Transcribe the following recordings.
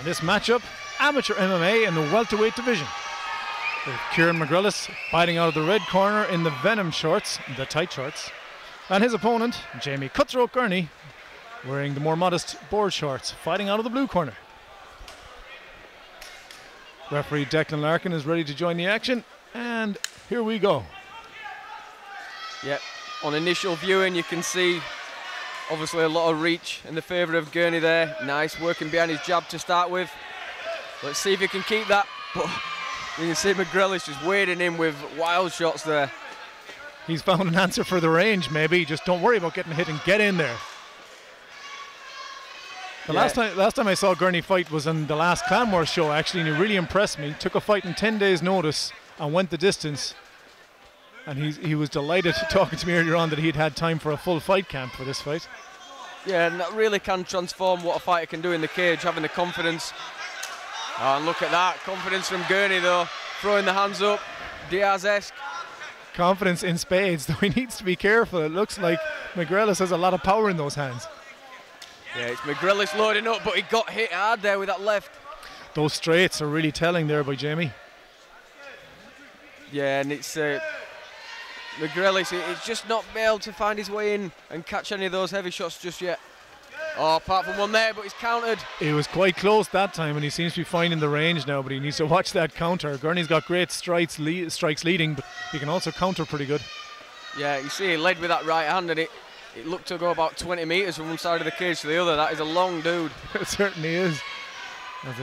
And this matchup, amateur MMA in the welterweight division. With Ciaran McGrellis fighting out of the red corner in the Venom shorts, the tight shorts. And his opponent, Jamie Cutthroat Gurney, wearing the more modest board shorts, fighting out of the blue corner. Referee Declan Larkin is ready to join the action, and here we go. Yep, on initial viewing you can see obviously a lot of reach in the favour of Gurney there. Nice working behind his jab to start with. Let's see if he can keep that. But you can see McGrellis just wading in with wild shots there. He's found an answer for the range, maybe. Just don't worry about getting hit and get in there. The last time I saw Gurney fight was on the last Clanmore show, actually, and he really impressed me. Took a fight in 10 days' notice and went the distance. And he was delighted talking to me earlier on that he'd had time for a full fight camp for this fight. Yeah, and that really can transform what a fighter can do in the cage, having the confidence. Oh, and look at that, confidence from Gurney though, throwing the hands up, Diaz-esque. Confidence in spades, though he needs to be careful. It looks like McGrellis has a lot of power in those hands. Yeah, it's McGrellis loading up, but he got hit hard there with that left. Those straights are really telling there by Jamie. Yeah, and it's McGrellis, he's just not been able to find his way in and catch any of those heavy shots just yet. Oh, apart from one there, but he's countered. He was quite close that time, and he seems to be finding the range now, but he needs to watch that counter. Gurney's got great strikes leading, but he can also counter pretty good. Yeah, you see he led with that right hand, and it looked to go about 20 metres from one side of the cage to the other. That is a long dude. It certainly is. As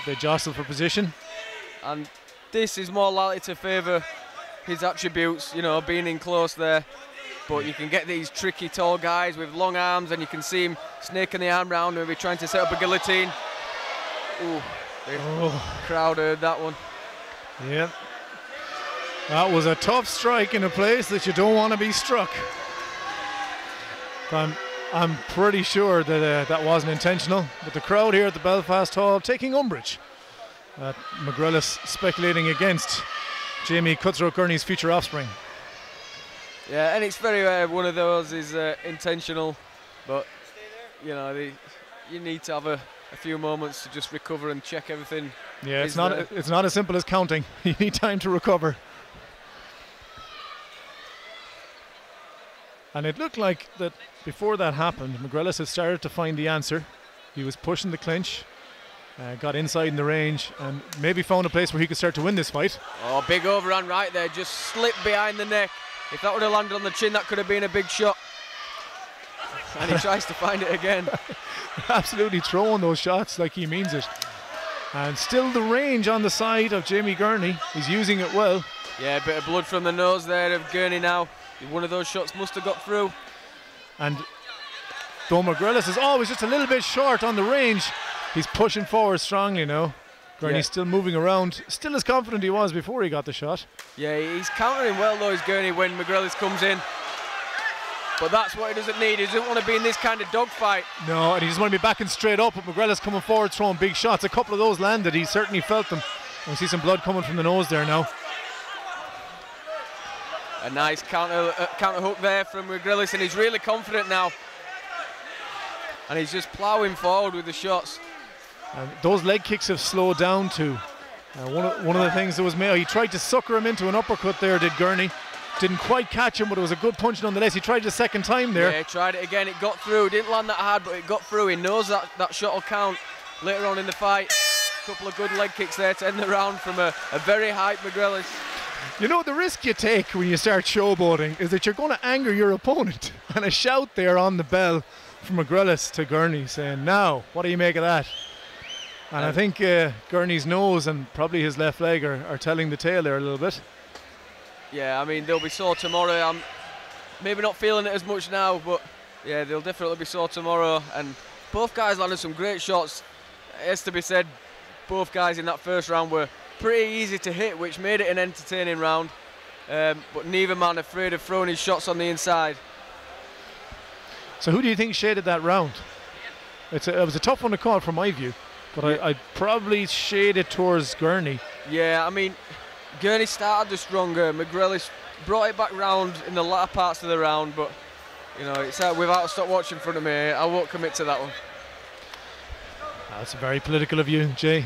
they jostle for position. And this is more likely to favour his attributes, you know, being in close there. But you can get these tricky tall guys with long arms, and you can see him snaking the arm round, maybe trying to set up a guillotine. Ooh, the crowd heard that one. Yeah. That was a tough strike in a place that you don't want to be struck. I'm pretty sure that that wasn't intentional, but the crowd here at the Belfast Hall taking umbrage at McGrellis speculating against Jamie Cutthroat Gurney's future offspring. Yeah, and it's very one of those is intentional, but you know you need to have a few moments to just recover and check everything. Yeah, it's not as simple as counting. You need time to recover. And it looked like that before that happened, McGrellis had started to find the answer. He was pushing the clinch, got inside in the range, and maybe found a place where he could start to win this fight. Oh, big overhand right there, just slipped behind the neck. If that would have landed on the chin, that could have been a big shot. And he tries to find it again. Absolutely throwing those shots like he means it. And still the range on the side of Jamie Gurney. He's using it well. Yeah, a bit of blood from the nose there of Gurney now. One of those shots must have got through. And though McGrellis is always just a little bit short on the range, he's pushing forward strongly now. Gurney's still moving around, still as confident he was before he got the shot. Yeah, he's countering well though, is Gurney, when McGrellis comes in. But that's what he doesn't need. He doesn't want to be in this kind of dogfight. No, and he just want to be backing straight up, but McGrellis coming forward, throwing big shots. A couple of those landed, he certainly felt them. We see some blood coming from the nose there now. A nice counter hook there from McGrellis, and he's really confident now. And he's just ploughing forward with the shots. And those leg kicks have slowed down too. One of the things that was made, he tried to sucker him into an uppercut there, did Gurney. Didn't quite catch him, but it was a good punch nonetheless. He tried it a second time there. Yeah, he tried it again, it got through. Didn't land that hard, but it got through. He knows that shot will count later on in the fight. A couple of good leg kicks there to end the round from a very hyped McGrellis. You know, the risk you take when you start showboating is that you're going to anger your opponent. And a shout there on the bell from McGrellis to Gurney saying, "Now, what do you make of that?" And I think Gurney's nose and probably his left leg are telling the tale there a little bit. Yeah, I mean, they'll be sore tomorrow. I'm maybe not feeling it as much now, but yeah, they'll definitely be sore tomorrow. And both guys landed some great shots. It has to be said, both guys in that first round were pretty easy to hit, which made it an entertaining round. But neither man afraid of throwing his shots on the inside. So who do you think shaded that round? It was a tough one to call from my view, but yeah. I'd probably shade it towards Gurney. Yeah, I mean, Gurney started the stronger. McGrellis brought it back round in the latter parts of the round, but you know, it's without a stopwatch in front of me, I won't commit to that one. That's very political of you, Jay.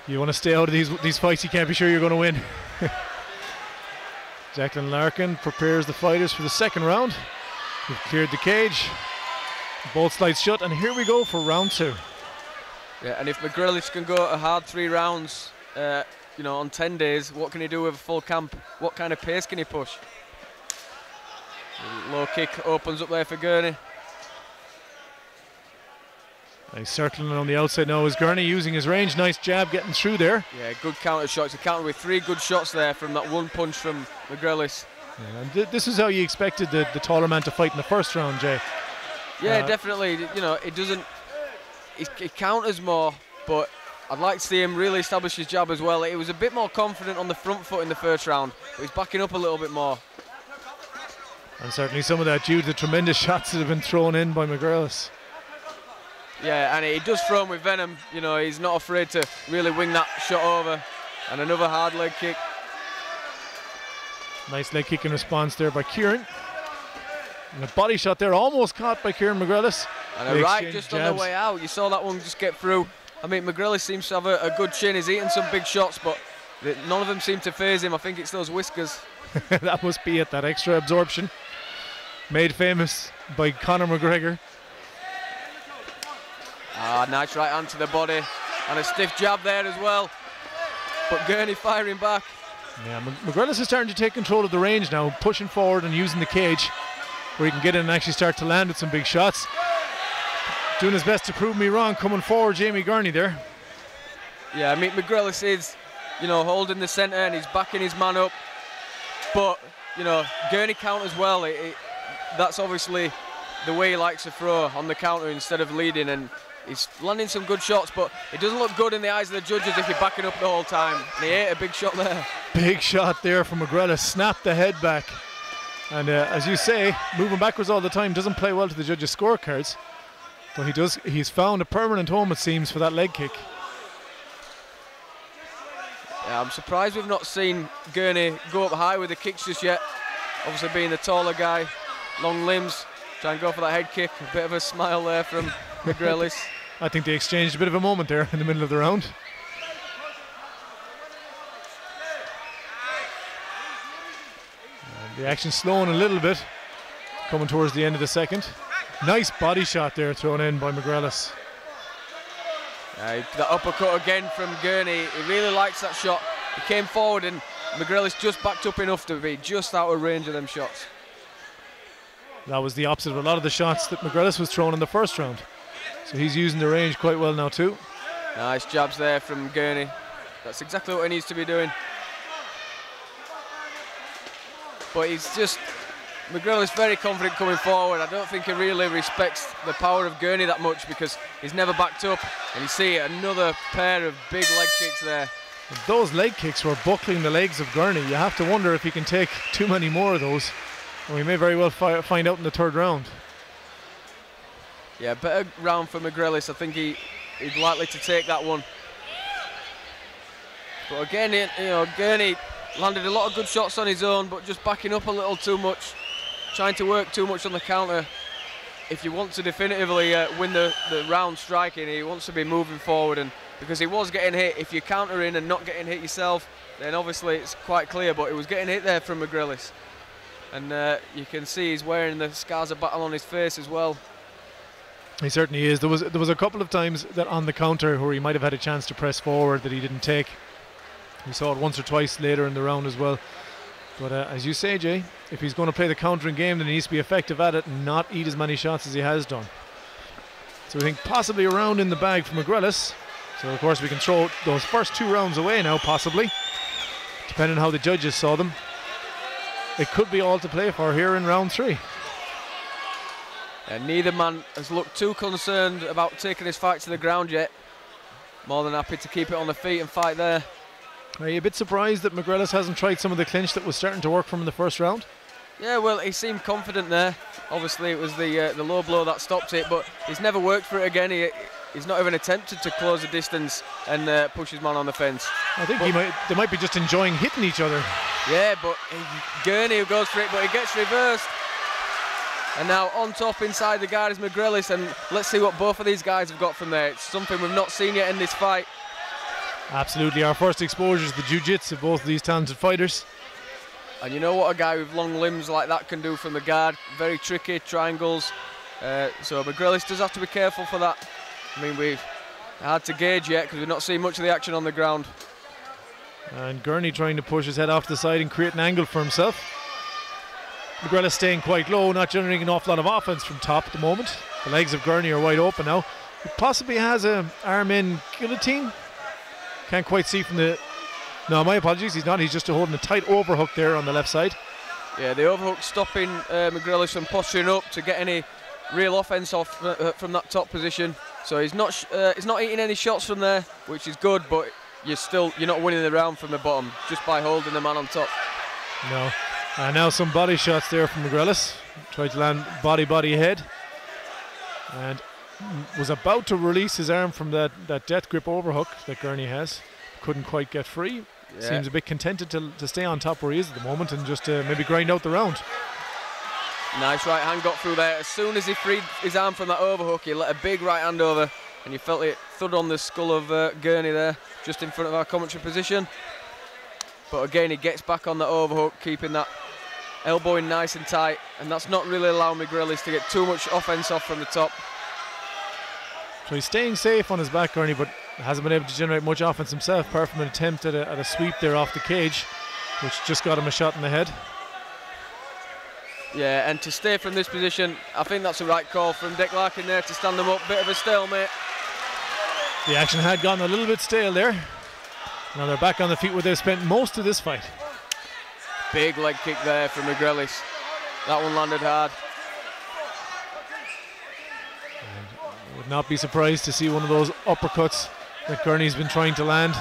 You want to stay out of these fights, you can't be sure you're going to win. Declan Larkin prepares the fighters for the second round. We've cleared the cage. Both slides shut, and here we go for round 2. Yeah, and if McGrellis can go a hard 3 rounds, on 10 days, what can he do with a full camp? What kind of pace can he push? Low kick opens up there for Gurney. He's circling on the outside now is Gurney, using his range. Nice jab getting through there. Yeah, good counter shots. He countered with 3 good shots there from that one punch from McGrellis. Yeah, and this is how you expected the taller man to fight in the first round, Jay. Yeah, definitely. He counters more, but I'd like to see him really establish his jab as well. He was a bit more confident on the front foot in the first round, but he's backing up a little bit more. And certainly some of that due to the tremendous shots that have been thrown in by McGrellis. Yeah, and he does throw him with venom. He's not afraid to really wing that shot over. And another hard leg kick. Nice leg kick in response there by Ciaran. And a body shot there, almost caught by Ciaran McGrellis. And a right just jabs on the way out. You saw that one just get through. I mean, McGrellis seems to have a good chin. He's eating some big shots, but none of them seem to faze him. I think it's those whiskers. That must be it, that extra absorption. Made famous by Conor McGregor. Nice right hand to the body. And a stiff jab there as well. But Gurney firing back. Yeah, McGrellis is starting to take control of the range now, pushing forward and using the cage where he can get in and actually start to land with some big shots. Doing his best to prove me wrong, coming forward, Jamie Gurney there. Yeah, I mean, McGrellis is, holding the centre and he's backing his man up. But, Gurney counters well. That's obviously the way he likes to throw, on the counter instead of leading, and he's landing some good shots, but it doesn't look good in the eyes of the judges if you're backing up the whole time. And he ate a big shot there. Big shot there from McGrellis, snapped the head back. And as you say, moving backwards all the time doesn't play well to the judges' scorecards. But he's found a permanent home, it seems, for that leg kick. Yeah, I'm surprised we've not seen Gurney go up high with the kicks just yet. Obviously being the taller guy, long limbs, try and go for that head kick. A bit of a smile there from McGrellis. I think they exchanged a bit of a moment there in the middle of the round. And the action slowing a little bit, coming towards the end of the second. Nice body shot there thrown in by McGrellis. The uppercut again from Gurney. He really likes that shot. He came forward and McGrellis just backed up enough to be just out of range of them shots. That was the opposite of a lot of the shots that McGrellis was throwing in the first round. So he's using the range quite well now too. Nice jabs there from Gurney. That's exactly what he needs to be doing. But McGrellis very confident coming forward. I don't think he really respects the power of Gurney that much because he's never backed up. And you see another pair of big leg kicks there. And those leg kicks were buckling the legs of Gurney. You have to wonder if he can take too many more of those. And we may very well find out in the third round. Yeah, better round for McGrellis. I think he's likely to take that one. But again, Gurney landed a lot of good shots on his own, but just backing up a little too much. Trying to work too much on the counter. If you want to definitively win the round striking, he wants to be moving forward, and because he was getting hit, if you're countering and not getting hit yourself, then obviously it's quite clear, but he was getting hit there from McGrellis. And you can see he's wearing the scars of battle on his face as well. He certainly is. There was a couple of times that on the counter where he might have had a chance to press forward that he didn't take. We saw it once or twice later in the round as well. But as you say, Jay, if he's going to play the countering game, then he needs to be effective at it and not eat as many shots as he has done. So we think possibly a round in the bag for McGrellis. So of course we can throw those first 2 rounds away now, possibly, depending on how the judges saw them. It could be all to play for here in round 3. And neither man has looked too concerned about taking his fight to the ground yet. More than happy to keep it on the feet and fight there. Are you a bit surprised that McGrellis hasn't tried some of the clinch that was starting to work for him in the first round? Yeah, well, he seemed confident there. Obviously, it was the low blow that stopped it, but he's never worked for it again. He's not even attempted to close the distance and push his man on the fence. I think they might be just enjoying hitting each other. Yeah, but Gurney goes for it, but he gets reversed. And now on top inside the guard is McGrellis, and let's see what both of these guys have got from there. It's something we've not seen yet in this fight. Absolutely, our first exposure to the jiu-jitsu of both of these talented fighters. And you know what a guy with long limbs like that can do from the guard. Very tricky, triangles. So McGrellis does have to be careful for that. I mean, we've hard to gauge yet because we've not seen much of the action on the ground. And Gurney trying to push his head off the side and create an angle for himself. McGrellis staying quite low, not generating an awful lot of offense from top at the moment. The legs of Gurney are wide open now. He possibly has an arm in guillotine. Can't quite see from the... No, my apologies, he's not. He's just holding a tight overhook there on the left side. Yeah, the overhook stopping McGrellis from posturing up to get any real offense off from that top position. So he's not eating any shots from there, which is good, but you're not winning the round from the bottom just by holding the man on top. No. Now some body shots there from McGrellis. Tried to land body head. And was about to release his arm from that death grip overhook that Gurney has. Couldn't quite get free. Yeah. Seems a bit contented to stay on top where he is at the moment and just maybe grind out the round. Nice right hand got through there. As soon as he freed his arm from that overhook, he let a big right hand over, and you felt it thud on the skull of Gurney there, just in front of our commentary position. But again, he gets back on the overhook, keeping that elbowing nice and tight, and that's not really allowing McGrellis to get too much offense off from the top. So he's staying safe on his back, Gurney, but hasn't been able to generate much offense himself, apart from an attempt at a sweep there off the cage, which just got him a shot in the head. Yeah, and to stay from this position, I think that's the right call from Dick Larkin there to stand them up. Bit of a stalemate. The action had gone a little bit stale there. Now they're back on the feet where they've spent most of this fight. Big leg kick there from McGrellis. That one landed hard. And would not be surprised to see one of those uppercuts that Gurney's been trying to land.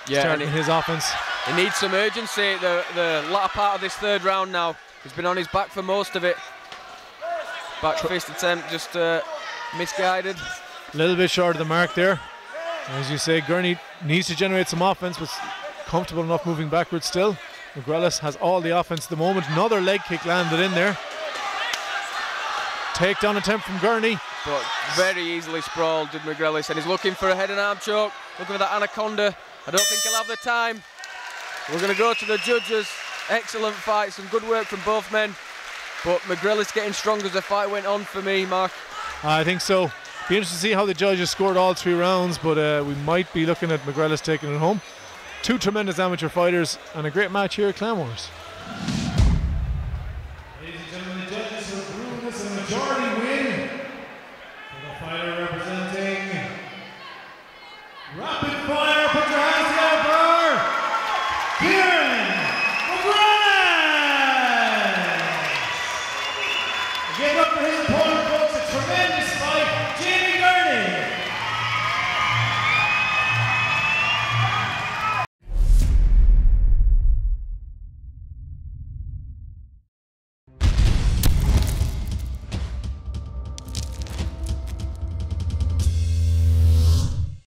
Yeah, starting his offense. He needs some urgency. The latter part of this third round now. He's been on his back for most of it. Back fist attempt, just misguided. A little bit short of the mark there. As you say, Gurney needs to generate some offense, but comfortable enough moving backwards still. McGrellis has all the offense at the moment. Another leg kick landed in there. Takedown attempt from Gurney. But very easily sprawled did McGrellis, and he's looking for a head and arm choke. Looking for that anaconda. I don't think he'll have the time. We're going to go to the judges. Excellent fight, some good work from both men. But McGrellis getting stronger as the fight went on for me, Mark. I think so. Be interested to see how the judges scored all 3 rounds, but we might be looking at McGrellis taking it home. 2 tremendous amateur fighters and a great match here at Claremores. Ladies and gentlemen, the judges have proven this a majority win for the fighter representing Rapid Fire. Put your hands together for Ciaran McGrellis. Give up for his opponent, folks. A tremendous